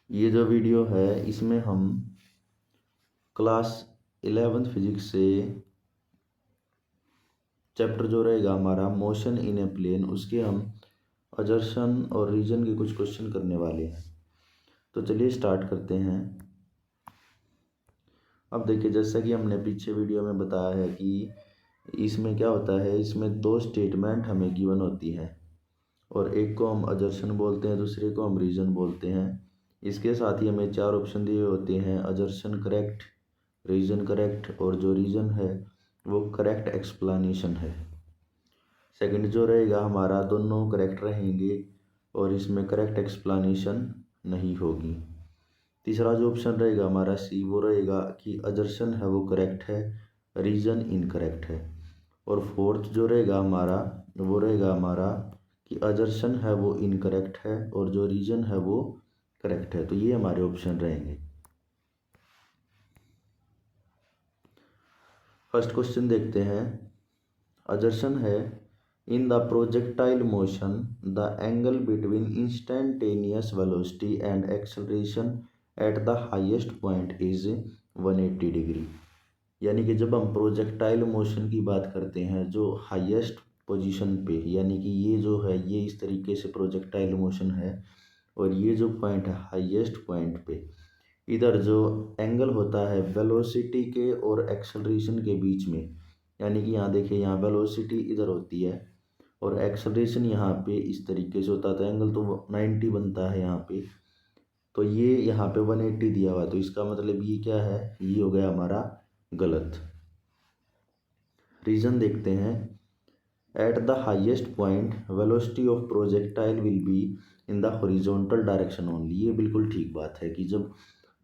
ये जो वीडियो है इसमें हम क्लास 11th फिजिक्स से चैप्टर जो रहेगा हमारा मोशन इन ए प्लेन, उसके हम अजर्शन और रीजन के कुछ क्वेश्चन करने वाले हैं। तो चलिए स्टार्ट करते हैं। अब देखिए, जैसा कि हमने पीछे वीडियो में बताया है कि इसमें क्या होता है, इसमें दो स्टेटमेंट हमें गिवन होती है और एक को हम अजर्शन बोलते हैं, दूसरे को हम रीजन बोलते हैं। इसके साथ ही हमें चार ऑप्शन दिए होते हैं, अजर्शन करेक्ट, रीजन करेक्ट और जो रीजन है वो करेक्ट एक्सप्लेनेशन है। सेकंड जो रहेगा हमारा, दोनों करेक्ट रहेंगे और इसमें करेक्ट एक्सप्लेनेशन नहीं होगी। तीसरा जो ऑप्शन रहेगा हमारा सी, वो रहेगा कि अजर्शन है वो करेक्ट है, रीजन इनकरेक्ट है। और फोर्थ जो रहेगा हमारा, वो रहेगा हमारा कि अजर्शन है वो इनकरेक्ट है और जो रीजन है वो करेक्ट है। तो ये हमारे ऑप्शन रहेंगे। फर्स्ट क्वेश्चन देखते हैं। अजर्शन है, in the projectile motion the angle between instantaneous velocity and acceleration at the highest point is 180 degree. यानी कि जब हम प्रोजेक्टाइल मोशन की बात करते हैं जो हाईएस्ट पोजीशन पे, यानी कि ये जो है ये इस तरीके से प्रोजेक्टाइल मोशन है और ये जो पॉइंट है हाईएस्ट पॉइंट पे, इधर जो एंगल होता है वेलोसिटी के और एक्सेलरेशन के बीच में, यानी कि यहाँ देखिए, यहाँ वेलोसिटी इधर होती है और एक्सेलरेशन यहाँ पे इस तरीके से होता था, एंगल तो 90 बनता है यहाँ पे, तो ये यहाँ पे 180 दिया हुआ है। तो इसका मतलब ये क्या है, ये हो गया हमारा गलत। रीजन देखते हैं। At the highest point velocity of projectile will be in the horizontal direction only. ये बिल्कुल ठीक बात है कि जब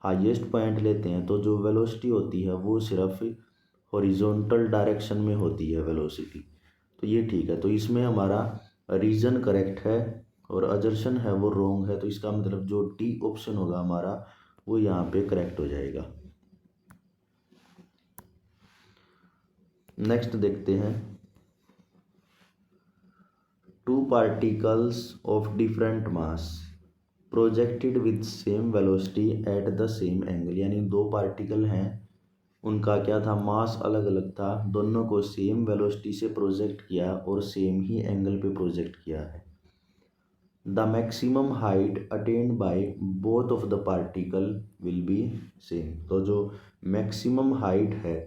हाईएस्ट पॉइंट लेते हैं तो जो वेलोसिटी होती है वो सिर्फ हॉरिजॉन्टल डायरेक्शन में होती है वेलोसिटी। तो ये ठीक है। तो इसमें हमारा रीजन करेक्ट है और अजर्शन है वो रॉन्ग है। तो इसका मतलब जो डी ऑप्शन होगा हमारा वो यहाँ पे करेक्ट हो जाएगा। नेक्स्ट देखते हैं। Two particles of different mass projected with same velocity at the same angle. यानी दो पार्टिकल हैं, उनका क्या था, मास अलग अलग था, दोनों को सेम वेलोसिटी से प्रोजेक्ट किया और सेम ही एंगल पे प्रोजेक्ट किया है। The maximum height attained by both of the particle will be same. तो जो मैक्सिमम हाइट है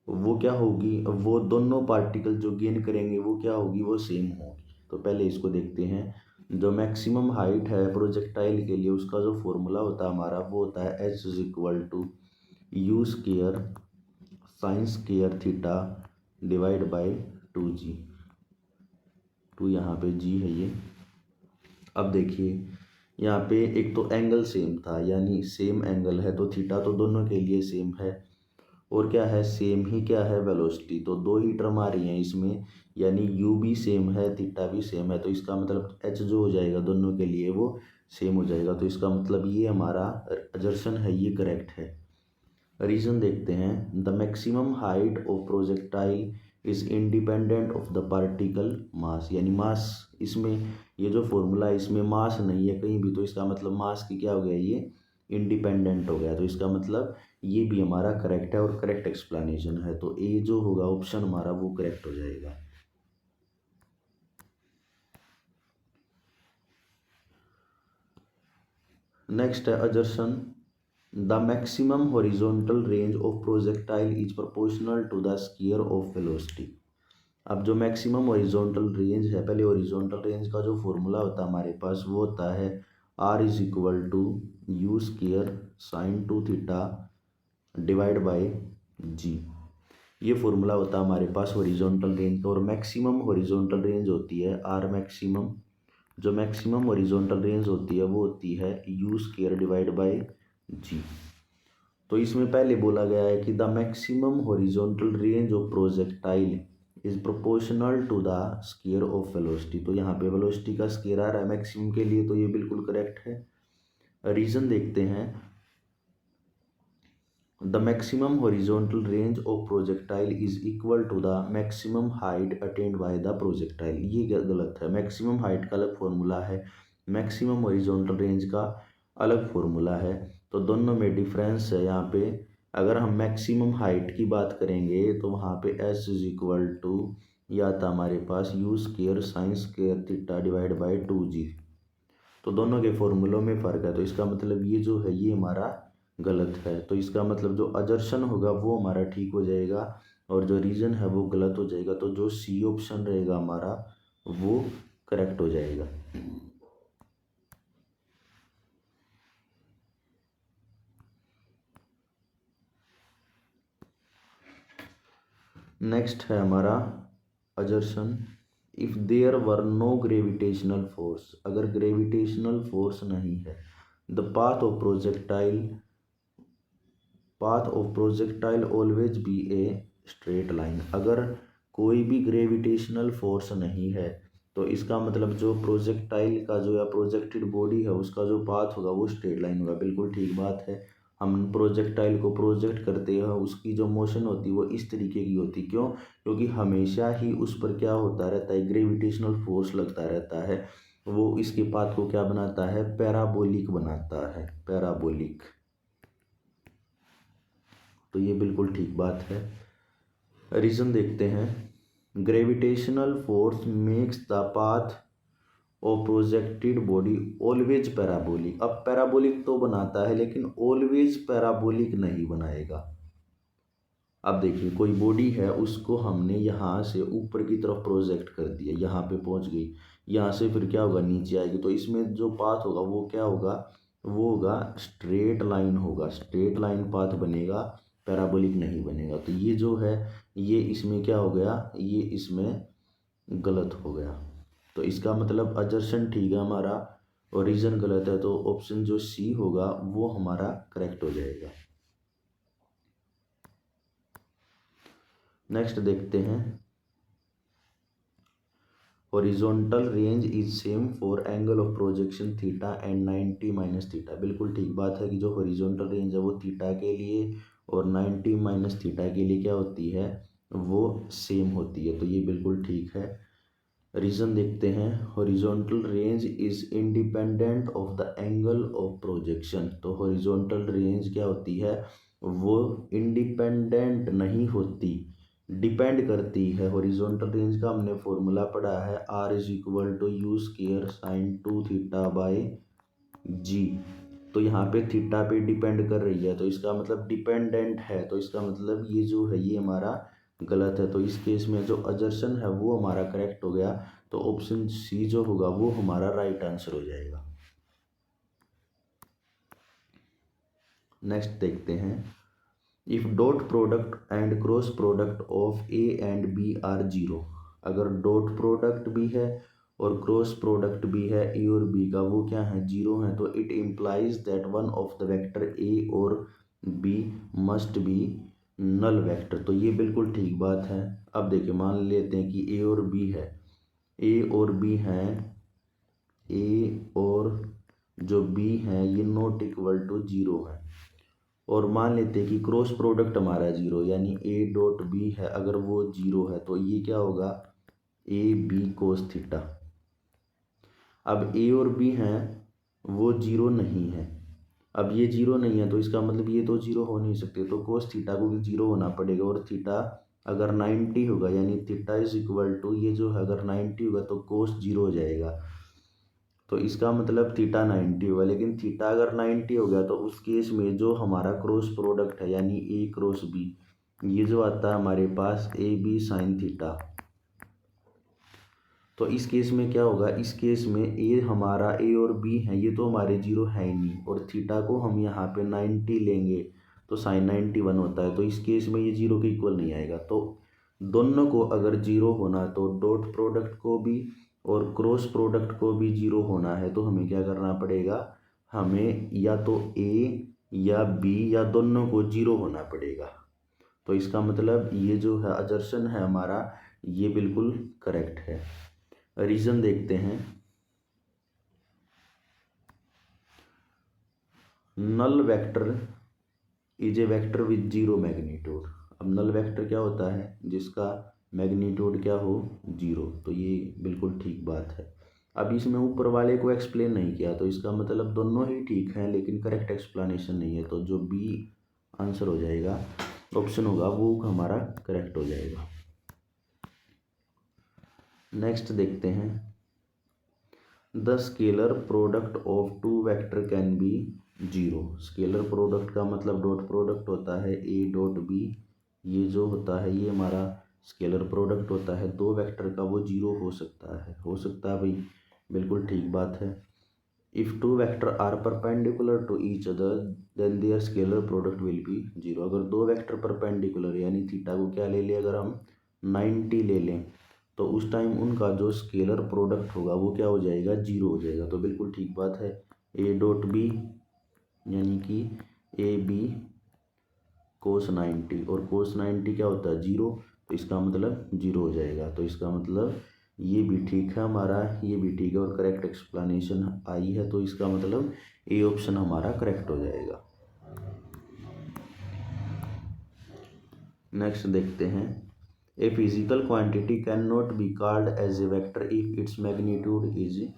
वो क्या होगी, वो दोनों पार्टिकल जो गेन करेंगे वो क्या होगी, वो सेम होगी। तो पहले इसको देखते हैं। जो मैक्सिमम हाइट है प्रोजेक्टाइल के लिए, उसका जो फॉर्मूला होता है हमारा वो होता है H is equal to u square sine square theta divide by 2g। 2 यहाँ पे g है ये। अब देखिए, यहाँ पे एक तो एंगल सेम था, यानी सेम एंगल है तो थीटा तो दोनों के लिए सेम है और क्या है, सेम ही क्या है, वेलोसिटी। तो दो ही टर्म आ रही हैं इसमें, यानी u भी सेम है थीटा भी सेम है। तो इसका मतलब h जो हो जाएगा दोनों के लिए वो सेम हो जाएगा। तो इसका मतलब ये हमारा अजर्शन है ये करेक्ट है। रीजन देखते हैं। The maximum height of projectile is independent of the particle mass. यानी मास, इसमें ये जो फॉर्मूला है इसमें मास नहीं है कहीं भी, तो इसका मतलब मास की क्या हो गया, ये इंडिपेंडेंट हो गया। तो इसका मतलब ये भी हमारा करेक्ट है और करेक्ट एक्सप्लेनेशन है। तो ए जो होगा ऑप्शन हमारा वो करेक्ट हो जाएगा। नेक्स्ट है assertion. The maximum horizontal range of projectile is proportional to the square of velocity. अब जो मैक्सिमम हॉरिजॉन्टल रेंज है, पहले हॉरिजॉन्टल रेंज का जो फॉर्मूला होता है हमारे पास वो होता है R is equal to U square sine 2 theta divide by G. ये फॉर्मूला होता है हमारे पास हॉरिजॉन्टल रेंज का। और मैक्सिमम हॉरिजॉन्टल रेंज होती है आर मैक्सिमम। जो मैक्सिमम हॉरिजॉन्टल रेंज होती है वो होती है u square divide by g. तो इसमें पहले बोला गया है कि the maximum horizontal range of projectile is proportional to the square of velocity. तो यहाँ पे वेलोसिटी का स्क्वायर आ रहा है मैक्सिमम के लिए, तो ये बिल्कुल करेक्ट है। रीजन देखते हैं। The maximum horizontal range of projectile is equal to the maximum height attained by the projectile. ये गलत है। मैक्सिमम हाइट का अलग फॉर्मूला है, मैक्सिमम हॉरिजॉन्टल रेंज का अलग फॉर्मूला है, तो दोनों में डिफरेंस है। यहाँ पे अगर हम मैक्सिमम हाइट की बात करेंगे तो वहाँ पे s इज इक्वल टू या था हमारे पास u square sine square theta divide by 2g। तो दोनों के फॉर्मूलों में फ़र्क है, तो इसका मतलब ये जो है ये हमारा गलत है। तो इसका मतलब जो अजर्शन होगा वो हमारा ठीक हो जाएगा और जो रीज़न है वो गलत हो जाएगा। तो जो सी ऑप्शन रहेगा हमारा वो करेक्ट हो जाएगा। नेक्स्ट है हमारा assertion, if there were no gravitational force, अगर ग्रेविटेशनल फोर्स नहीं है, the path of projectile always be a straight line. अगर कोई भी ग्रेविटेशनल फोर्स नहीं है तो इसका मतलब जो प्रोजेक्टाइल का जो या प्रोजेक्टेड बॉडी है उसका जो पाथ होगा वो स्ट्रेट लाइन होगा। बिल्कुल ठीक बात है। हम प्रोजेक्टाइल को प्रोजेक्ट करते हैं, उसकी जो मोशन होती है वो इस तरीके की होती है। क्यों? क्योंकि हमेशा ही उस पर क्या होता रहता है, ग्रेविटेशनल फोर्स लगता रहता है। वो इसके पाथ को क्या बनाता है, पैराबोलिक बनाता है, पैराबोलिक। तो ये बिल्कुल ठीक बात है। रीज़न देखते हैं, gravitational force makes the path of projected body always parabolic. अब पैराबोलिक तो बनाता है लेकिन ऑलवेज पैराबोलिक नहीं बनाएगा। अब देखिए कोई बॉडी है, उसको हमने यहाँ से ऊपर की तरफ प्रोजेक्ट कर दिया, यहाँ पे पहुँच गई, यहाँ से फिर क्या होगा, नीचे आएगी। तो इसमें जो पाथ होगा वो क्या होगा, वो होगा स्ट्रेट लाइन होगा, स्ट्रेट लाइन पाथ बनेगा, पैराबोलिक नहीं बनेगा। तो ये जो है ये इसमें क्या हो गया, ये इसमें गलत हो गया। तो इसका मतलब अजर्शन ठीक है हमारा और रीज़न गलत है, तो ऑप्शन जो सी होगा वो हमारा करेक्ट हो जाएगा। नेक्स्ट देखते हैं, horizontal range is same for angle of projection theta and 90 minus theta. बिल्कुल ठीक बात है कि जो हॉरिजॉन्टल रेंज है वो थीटा के लिए और 90 माइनस थीटा के लिए क्या होती है, वो सेम होती है। तो ये बिल्कुल ठीक है। रीज़न देखते हैं, horizontal range is independent of the angle of projection. तो हॉरिजॉन्टल रेंज क्या होती है, वो इंडिपेंडेंट नहीं होती, डिपेंड करती है। हॉरिजॉन्टल रेंज का हमने फॉर्मूला पढ़ा है, R is equal to U square sine 2 theta by G. तो यहाँ पे थीटा पे डिपेंड कर रही है, तो इसका मतलब डिपेंडेंट है, तो इसका मतलब ये जो है ये हमारा गलत है। तो इस केस में जो अजर्शन है वो हमारा करेक्ट हो गया। तो ऑप्शन सी जो होगा वो हमारा राइट आंसर हो जाएगा। नेक्स्ट देखते हैं, if dot product and cross product of A and B are zero. अगर डॉट प्रोडक्ट भी है और क्रॉस प्रोडक्ट भी है ए और बी का, वो क्या है, जीरो है, तो it implies that one of the vector A और B must be null vector. तो ये बिल्कुल ठीक बात है। अब देखिए मान लेते हैं कि ए और बी है, ए और बी हैं, ए और जो बी हैं ये नॉट इक्वल टू जीरो है। और मान लेते हैं कि क्रॉस प्रोडक्ट हमारा जीरो, यानी ए डॉट बी है, अगर वो जीरो है तो ये क्या होगा, ए बी कोस थीटा। अब ए और बी हैं वो जीरो नहीं है, अब ये जीरो नहीं है तो इसका मतलब ये तो जीरो हो नहीं सकते, तो कोस थीटा को भी जीरो होना पड़ेगा। और थीटा अगर 90 होगा, यानी थीटा इज इक्वल टू ये जो है अगर 90 होगा तो कोस जीरो हो जाएगा। तो इसका मतलब थीटा 90 होगा, लेकिन थीटा अगर 90 हो गया तो उस केस में जो हमारा क्रॉस प्रोडक्ट है यानी ए क्रॉस बी, ये जो आता है हमारे पास ए बी साइन थीटा, तो इस केस में क्या होगा, इस केस में ए हमारा ए और बी है ये तो हमारे जीरो है ही नहीं, और थीटा को हम यहाँ पे 90 लेंगे तो साइन 91 होता है, तो इस केस में ये जीरो के इक्वल नहीं आएगा। तो दोनों को अगर जीरो होना तो डॉट प्रोडक्ट को भी और क्रॉस प्रोडक्ट को भी जीरो होना है, तो हमें क्या करना पड़ेगा, हमें या तो ए या बी या दोनों को जीरो होना पड़ेगा। तो इसका मतलब ये जो है अजर्शन है हमारा ये बिल्कुल करेक्ट है। रीज़न देखते हैं, null vector is a vector with zero magnitude. अब नल वेक्टर क्या होता है, जिसका मैग्नीट्यूड क्या हो, जीरो। तो ये बिल्कुल ठीक बात है। अब इसमें ऊपर वाले को एक्सप्लेन नहीं किया, तो इसका मतलब दोनों ही ठीक हैं लेकिन करेक्ट एक्सप्लेनेशन नहीं है, तो जो बी आंसर हो जाएगा, ऑप्शन होगा वो हमारा करेक्ट हो जाएगा। नेक्स्ट देखते हैं, the scalar product of two vector can be zero. Scalar product का मतलब डॉट प्रोडक्ट होता है ए डॉट बी, ये जो होता है ये हमारा स्केलर प्रोडक्ट होता है दो वेक्टर का, वो जीरो हो सकता है भाई, बिल्कुल ठीक बात है। If two vector are perpendicular to each other then their scalar product will be zero. अगर दो वेक्टर परपेंडिकुलर यानी थीटा को क्या ले लें, अगर हम 90 ले लें तो उस टाइम उनका जो स्केलर प्रोडक्ट होगा वो क्या हो जाएगा, जीरो हो जाएगा। तो बिल्कुल ठीक बात है। ए डॉट बी यानी कि ए बी कोस 90 और कोस 90 क्या होता है, जीरो, तो इसका मतलब जीरो हो जाएगा। तो इसका मतलब ये भी ठीक है हमारा, ये भी ठीक है और करेक्ट एक्सप्लेनेशन आई है, तो इसका मतलब ए ऑप्शन हमारा करेक्ट हो जाएगा। नेक्स्ट देखते हैं, a physical quantity can not be called as a vector if its magnitude is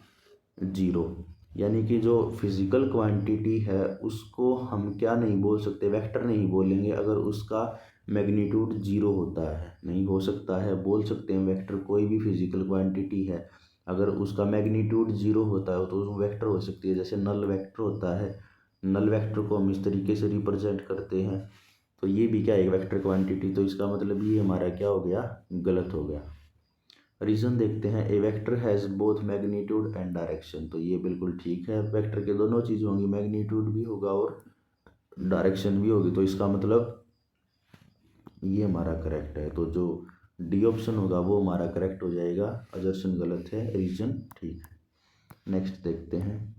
zero. यानी कि जो फिजिकल क्वांटिटी है उसको हम क्या नहीं बोल सकते, वेक्टर नहीं बोलेंगे अगर उसका मैग्नीट्यूड जीरो होता है। नहीं हो सकता है, बोल सकते हैं वेक्टर, कोई भी फिजिकल क्वांटिटी है अगर उसका मैग्नीट्यूड जीरो होता है तो वो वेक्टर हो सकती है। जैसे नल वेक्टर होता है, नल वेक्टर को हम इस तरीके से रिप्रेजेंट करते हैं, तो ये भी क्या है, वेक्टर क्वांटिटी। तो इसका मतलब ये हमारा क्या हो गया, गलत हो गया। रीजन देखते हैं, a vector has both magnitude and direction. तो ये बिल्कुल ठीक है, वेक्टर के दोनों चीज़ होंगी, मैग्नीट्यूड भी होगा और डायरेक्शन भी होगी, तो इसका मतलब ये हमारा करेक्ट है। तो जो डी ऑप्शन होगा वो हमारा करेक्ट हो जाएगा, अजर्शन गलत है, रीजन ठीक है। नेक्स्ट देखते हैं,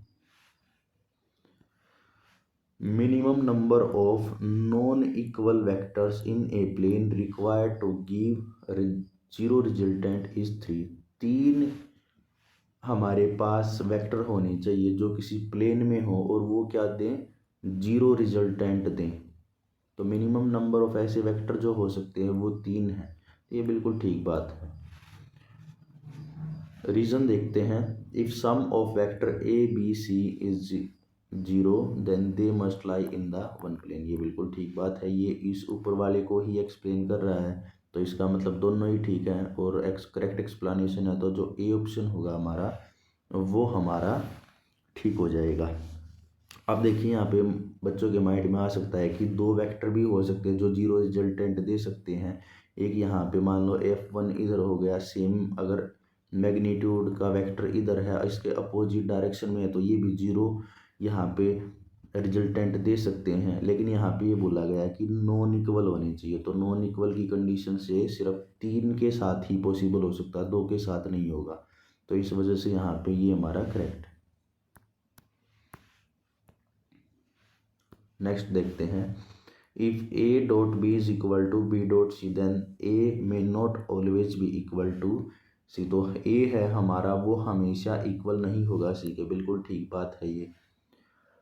minimum number of non equal vectors in a plane required to give zero resultant is 3। 3 हमारे पास वेक्टर होने चाहिए जो किसी प्लेन में हो और वो क्या दें, जीरो रिजल्टेंट दें। तो मिनिमम नंबर ऑफ ऐसे वेक्टर जो हो सकते हैं वो 3 हैं, ये बिल्कुल ठीक बात है। रीजन देखते हैं, if sum of vector A B C is zero then they must lie in the one plane. ये बिल्कुल ठीक बात है, ये इस ऊपर वाले को ही एक्सप्लेन कर रहा है, तो इसका मतलब दोनों ही ठीक है और करेक्ट एक्सप्लेनेशन है, तो जो ए ऑप्शन होगा हमारा वो हमारा ठीक हो जाएगा। अब देखिए यहाँ पे बच्चों के माइंड में आ सकता है कि दो वेक्टर भी हो सकते हैं जो जीरो रिजल्टेंट दे सकते हैं। एक यहाँ पे मान लो F1 इधर हो गया, सेम अगर मैग्नीट्यूड का वेक्टर इधर है, इसके अपोजिट डायरेक्शन में है, तो ये भी जीरो यहाँ पे रिजल्टेंट दे सकते हैं। लेकिन यहाँ पे ये बोला गया है कि नॉन इक्वल होनी चाहिए, तो नॉन इक्वल की कंडीशन से सिर्फ 3 के साथ ही पॉसिबल हो सकता है, 2 के साथ नहीं होगा, तो इस वजह से यहाँ पे ये हमारा करेक्ट। नेक्स्ट देखते हैं, if A dot B is equal to B dot C then A may not always be equal to C. तो ए है हमारा वो हमेशा इक्वल नहीं होगा सी के, बिल्कुल ठीक बात है ये।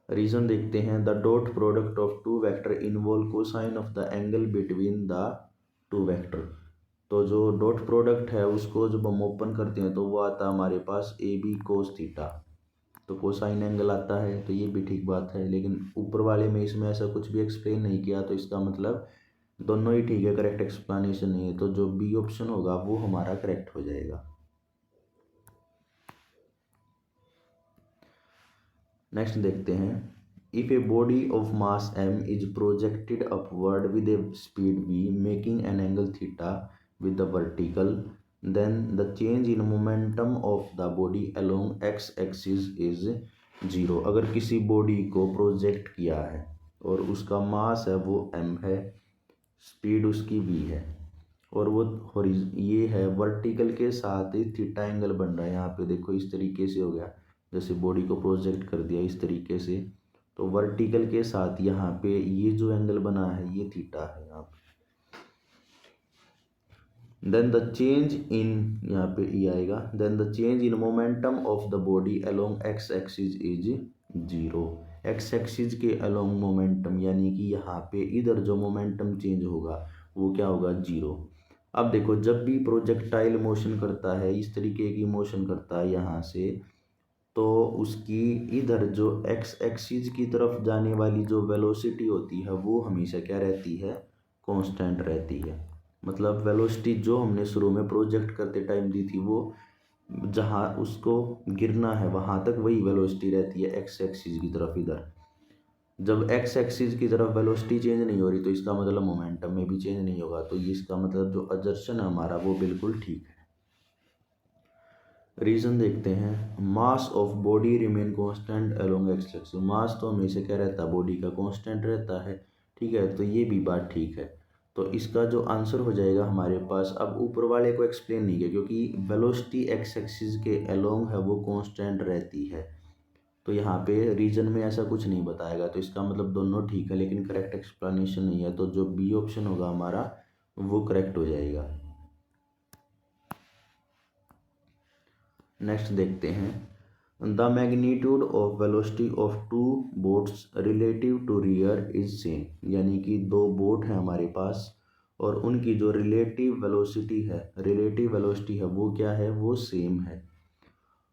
रीजन देखते हैं, the dot product of two vector involve cosine of the angle between the two vector. तो जो डॉट प्रोडक्ट है उसको जब हम ओपन करते हैं तो वो आता है हमारे पास ए बी कोस थीटा, तो कोसाइन एंगल आता है, तो ये भी ठीक बात है। लेकिन ऊपर वाले में इसमें ऐसा कुछ भी एक्सप्लेन नहीं किया, तो इसका मतलब दोनों ही ठीक है, करेक्ट एक्सप्लेनेशन नहीं है, तो जो बी ऑप्शन होगा वो हमारा करेक्ट हो जाएगा। नेक्स्ट देखते हैं, if a body of mass m is projected upward with A speed v making an angle theta with the vertical then the change in momentum of the body along x axis is 0। अगर किसी body को project किया है और उसका मास है वो m है, स्पीड उसकी v है और वो ये है वर्टिकल के साथ ही थीटा एंगल बन रहा है। यहाँ पे देखो इस तरीके से हो गया, जैसे बॉडी को प्रोजेक्ट कर दिया इस तरीके से, तो वर्टिकल के साथ यहाँ पे ये जो एंगल बना है ये थीटा है यहाँ पे। देन द चेंज इन, यहाँ पे ई आएगा, then the change in momentum of the body along X axis is 0। X axis के अलोंग मोमेंटम यानी कि यहाँ पे इधर जो मोमेंटम चेंज होगा वो क्या होगा, 0। अब देखो, जब भी प्रोजेक्टाइल मोशन करता है, इस तरीके की मोशन करता है यहाँ से, तो उसकी इधर जो एक्स एक्सिस की तरफ जाने वाली जो वेलोसिटी होती है वो हमेशा क्या रहती है, कांस्टेंट रहती है। मतलब वेलोसिटी जो हमने शुरू में प्रोजेक्ट करते टाइम दी थी, वो जहाँ उसको गिरना है वहाँ तक वही वेलोसिटी रहती है एक्स एक्सिस की तरफ इधर। जब एक्स एक्सिस की तरफ वेलोसिटी चेंज नहीं हो रही तो इसका मतलब मोमेंटम में भी चेंज नहीं होगा, तो ये इसका मतलब जो असर्शन है हमारा वो बिल्कुल ठीक है। रीज़न देखते हैं, mass of body remain constant along X axis. Mass तो हमेशा क्या रहता है, बॉडी का कांस्टेंट रहता है, ठीक है, तो ये भी बात ठीक है। तो इसका जो आंसर हो जाएगा हमारे पास, अब ऊपर वाले को एक्सप्लेन नहीं किया क्योंकि वेलोसिटी एक्स एक्सिस के अलोंग है वो कांस्टेंट रहती है, तो यहाँ पे रीजन में ऐसा कुछ नहीं बताएगा, तो इसका मतलब दोनों ठीक है लेकिन करेक्ट एक्सप्लेनेशन नहीं है, तो जो बी ऑप्शन होगा हमारा वो करेक्ट हो जाएगा। नेक्स्ट देखते हैं, the magnitude of velocity of two boats relative to river is same. यानी कि दो बोट हैं हमारे पास और उनकी जो रिलेटिव वेलोसिटी है वो क्या है, वो सेम है।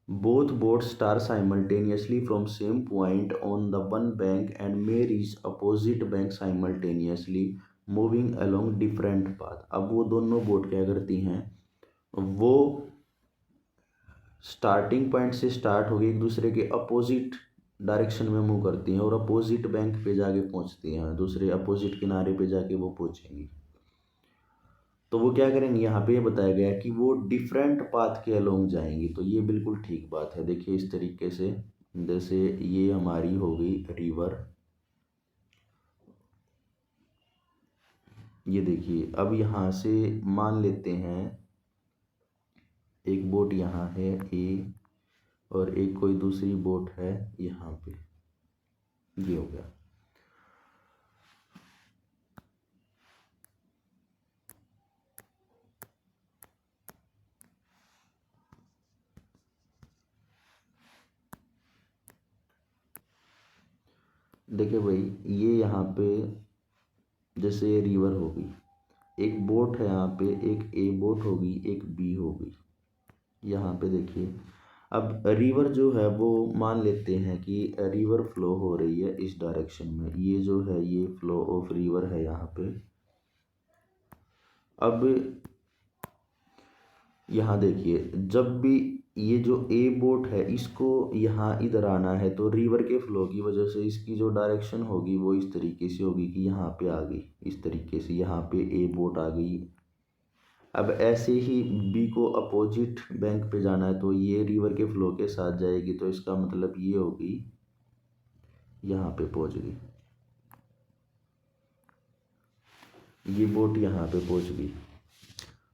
Both boats start simultaneously from same point on the one bank and may reach opposite bank simultaneously moving along different path. अब वो दोनों बोट क्या करती हैं, वो स्टार्टिंग पॉइंट से स्टार्ट होगी, एक दूसरे के अपोजिट डायरेक्शन में मूव करती हैं और अपोजिट बैंक पे जाके पहुंचती हैं, दूसरे अपोजिट किनारे पे जाके वो पहुंचेंगी। तो वो क्या करेंगे, यहाँ पे ये बताया गया है कि वो डिफरेंट पाथ के अलोंग जाएंगी, तो ये बिल्कुल ठीक बात है। देखिए इस तरीके से, जैसे ये हमारी हो गई रिवर, ये देखिए अब यहाँ से मान लेते हैं एक बोट यहाँ है ए और एक कोई दूसरी बोट है यहाँ पे, ये हो गया। देखिए भाई, ये यहाँ पे जैसे ये रिवर होगी, एक बोट है यहाँ पे, एक ए बोट होगी एक बी होगी। यहाँ पे देखिए, अब रिवर जो है वो मान लेते हैं कि रिवर फ्लो हो रही है इस डायरेक्शन में, ये जो है ये फ्लो ऑफ रिवर है यहाँ पे। अब यहाँ देखिए, जब भी ये जो ए बोट है इसको यहाँ इधर आना है तो रिवर के फ्लो की वजह से इसकी जो डायरेक्शन होगी वो इस तरीके से होगी कि यहाँ पे आ गई, इस तरीके से यहाँ पे ए बोट आ गई। अब ऐसे ही बी को अपोजिट बैंक पे जाना है तो ये रिवर के फ्लो के साथ जाएगी, तो इसका मतलब ये होगी यहाँ पे पहुँच गई, ये बोट यहाँ पे पहुँच गई।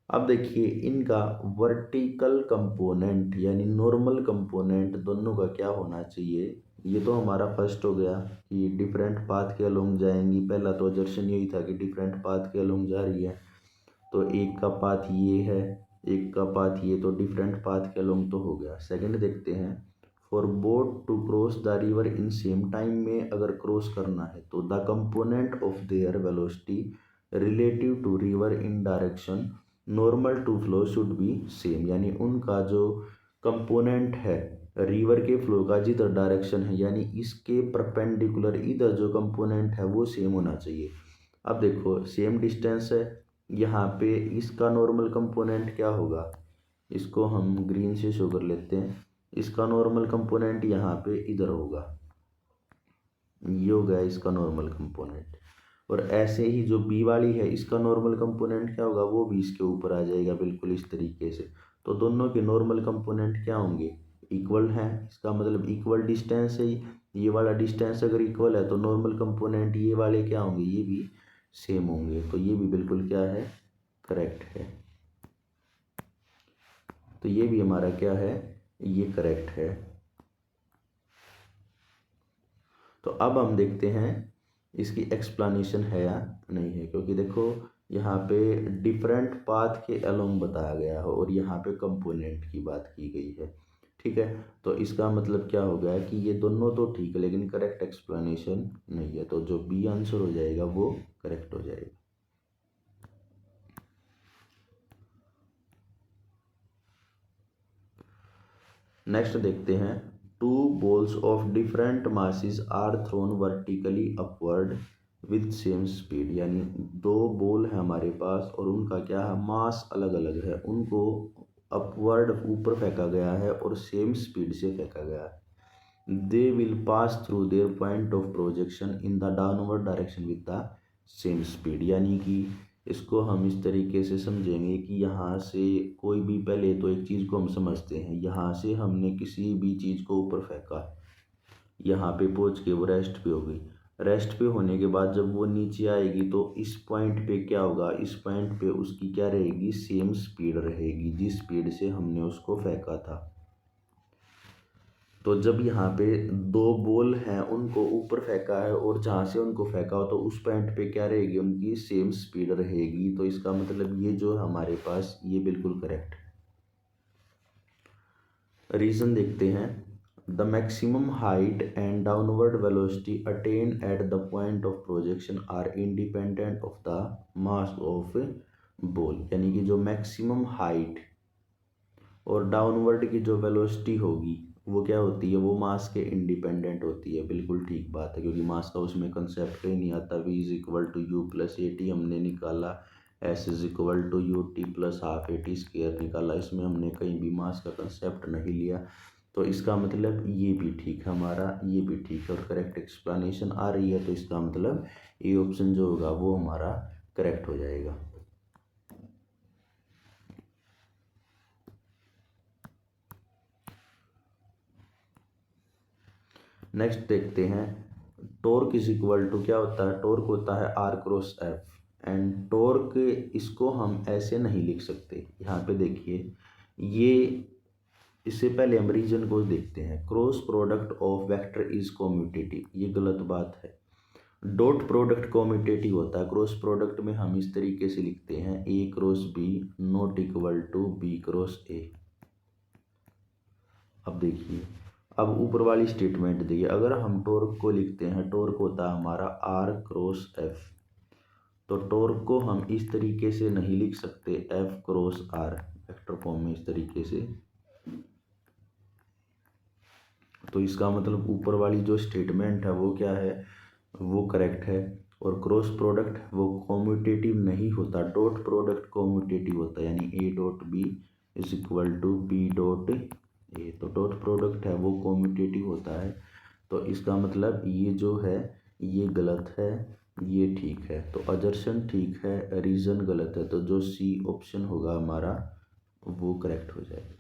अब देखिए इनका वर्टिकल कंपोनेंट यानी नॉर्मल कंपोनेंट दोनों का क्या होना चाहिए। ये तो हमारा फर्स्ट हो गया कि डिफरेंट पाथ के अलोंग जाएंगी, पहला तो अजर्शन यही था कि डिफरेंट पाथ के अलोंग जा रही है, तो एक का पाथ ये है एक का पाथ ये, तो डिफरेंट पाथ के अलोंग तो हो गया। सेकंड देखते हैं, for boat to cross the river in same time में अगर क्रॉस करना है तो the component of their velocity relative to river in direction normal to flow should be same. यानी उनका जो कंपोनेंट है रिवर के फ्लो का जिधर डायरेक्शन है यानी इसके परपेंडिकुलर इधर जो कंपोनेंट है वो सेम होना चाहिए। अब देखो सेम डिस्टेंस है, यहाँ पे इसका नॉर्मल कंपोनेंट क्या होगा, इसको हम ग्रीन से शो कर लेते हैं। इसका नॉर्मल कंपोनेंट यहाँ पे इधर होगा, ये हो गया इसका नॉर्मल कंपोनेंट। और ऐसे ही जो बी वाली है इसका नॉर्मल कंपोनेंट क्या होगा, वो भी इसके ऊपर आ जाएगा बिल्कुल इस तरीके से। तो दोनों के नॉर्मल कंपोनेंट क्या होंगे, इक्वल हैं, इसका मतलब इक्वल डिस्टेंस है। ये वाला डिस्टेंस अगर इक्वल है तो नॉर्मल कंपोनेंट ये वाले क्या होंगे, ये भी सेम होंगे, तो ये भी बिल्कुल क्या है, करेक्ट है। तो ये भी हमारा क्या है, ये करेक्ट है। तो अब हम देखते हैं इसकी एक्सप्लेनेशन है या नहीं है, क्योंकि देखो यहाँ पे डिफरेंट पाथ के अलोंग बताया गया है और यहाँ पे कंपोनेंट की बात की गई है, ठीक है। तो इसका मतलब क्या हो गया कि ये दोनों तो ठीक है लेकिन करेक्ट एक्सप्लेनेशन नहीं है, तो जो बी आंसर हो जाएगा वो करेक्ट हो जाएगा। नेक्स्ट देखते हैं, two balls of different masses are thrown vertically upward with same speed, यानी दो बॉल है हमारे पास और उनका क्या है, मास अलग अलग है, उनको अपवर्ड ऊपर फेंका गया है और सेम स्पीड से फेंका गया है। They will pass through their point of projection in the downward direction with the same speed, यानी कि इसको हम इस तरीके से समझेंगे कि यहाँ से कोई भी, पहले तो एक चीज़ को हम समझते हैं, यहाँ से हमने किसी भी चीज़ को ऊपर फेंका, यहाँ पे पहुँच के वो रेस्ट पे हो गई, रेस्ट पे होने के बाद जब वो नीचे आएगी तो इस पॉइंट पे क्या होगा, इस पॉइंट पे उसकी क्या रहेगी, सेम स्पीड रहेगी जिस स्पीड से हमने उसको फेंका था। तो जब यहाँ पे दो बॉल हैं उनको ऊपर फेंका है और जहाँ से उनको फेंका हो तो उस पॉइंट पे क्या रहेगी, उनकी सेम स्पीड रहेगी, तो इसका मतलब ये जो हमारे पास ये बिल्कुल करेक्ट है। रीजन देखते हैं, the maximum height and downward velocity attain at the point of projection are independent of the mass of ball, यानी कि जो मैक्सिमम हाइट और डाउनवर्ड की जो वेलोसिटी होगी वो क्या होती है, वो मास के इंडिपेंडेंट होती है। बिल्कुल ठीक बात है, क्योंकि मास का उसमें कंसेप्ट ही नहीं आता। v is equal to u plus a t हमने निकाला, s is equal to u t plus half a t square निकाला, इसमें हमने कहीं भी मास का कंसेप्ट नहीं लिया। तो इसका मतलब ये भी ठीक है हमारा, ये भी ठीक है और करेक्ट एक्सप्लेनेशन आ रही है, तो इसका मतलब ये ऑप्शन जो होगा वो हमारा करेक्ट हो जाएगा। नेक्स्ट देखते हैं, टॉर्क इज इक्वल टू क्या होता है, टॉर्क होता है R cross F and torque, इसको हम ऐसे नहीं लिख सकते। यहाँ पे देखिए, ये इससे पहले हम रीजन को देखते हैं, cross product of vector is commutative, ये गलत बात है। डॉट प्रोडक्ट कॉम्यूटेटिव होता है, क्रॉस प्रोडक्ट में हम इस तरीके से लिखते हैं A cross B not equal to B cross A. अब देखिए, अब ऊपर वाली स्टेटमेंट देखिए, अगर हम टॉर्क को लिखते हैं, टॉर्क होता है हमारा आर क्रॉस एफ, तो टॉर्क को हम इस तरीके से नहीं लिख सकते F cross R vector form में इस तरीके से। तो इसका मतलब ऊपर वाली जो स्टेटमेंट है वो क्या है, वो करेक्ट है। और क्रॉस प्रोडक्ट वो कॉम्यूटेटिव नहीं होता, डॉट प्रोडक्ट कॉम्यूटेटिव होता है, यानी A dot B is equal to B dot A, तो डॉट प्रोडक्ट है वो कॉम्यूटेटिव होता है। तो इसका मतलब ये जो है ये गलत है, ये ठीक है। तो अजर्शन ठीक है, रीज़न गलत है, तो जो सी ऑप्शन होगा हमारा वो करेक्ट हो जाएगा।